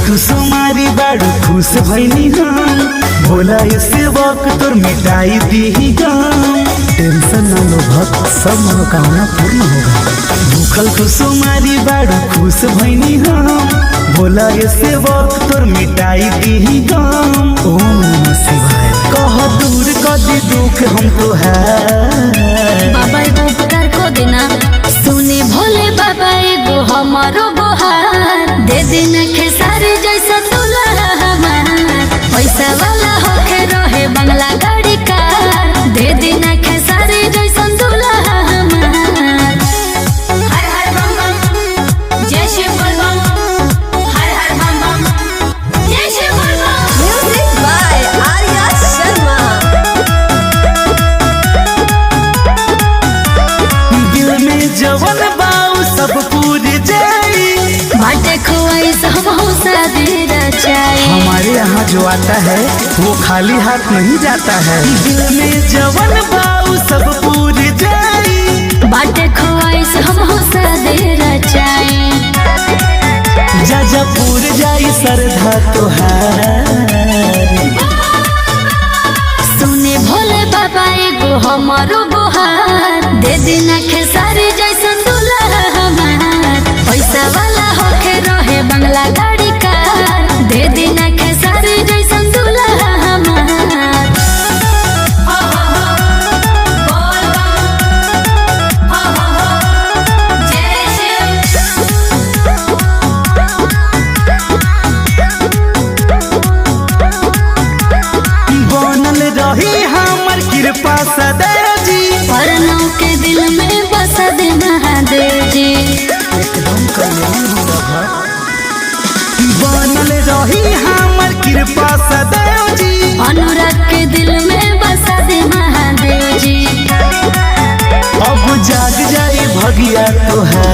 कुसुमारी बाड़ू खुश भैनी हम भोला ऐसे वक्त तोर मिटाई दी गम। टेंशन न लो भक्त, सब मनोकामना पूर्ण होगा। भूखल कुसुमारी बाड़ू खुश भैनी हम भोला ऐसे वक्त तोर मिटाई दी गम। ओम नमः शिवाय कह दूर कर दी दुख हम तो है बाबा एगो उपकार को देना, सुने भोले बाबा एगो हमारो बहार दे देना। खेसारी जैसा दुल्हा हमार पैसा वाला होके रहे बंगला गाड़ी कार दे देना। खेसारी जैसा दुल्हा हमार। हर हर बम बम जय शिव बोल बम, हर हर बम बम जय शिव बोल बम। Music by Arya Sharma. दिल में जवन बाऊ सब पूर जाई। बाटे खुआइस हम शादी रचाई। हमारे यहाँ जो आता है वो खाली हाथ नहीं जाता है। दिल में जवन बाऊ सब पूर जाई। बाटे खुआइस हम शादी रचाई। जा जा पूर जाई श्रद्धा तोहार। सुने भोले बाबा एगो हमारो बहार दे देना। खेसारी जैसन दुल्हा हमार पैसा वाला होके रहे बंगला गाड़ी कार दे देना। खेसारी जैसन दुल्हा हमार। जय बनल रही हमर कृपा सदैव जी। परनों के दिल में बसा दे महादेव जी। एकदम कल्याण होगा। बनल रही हमर कृपा सदैव जी। अनुराग के दिल में बसा दे महादेव जी। अब जाग जाई भगिया तोहार।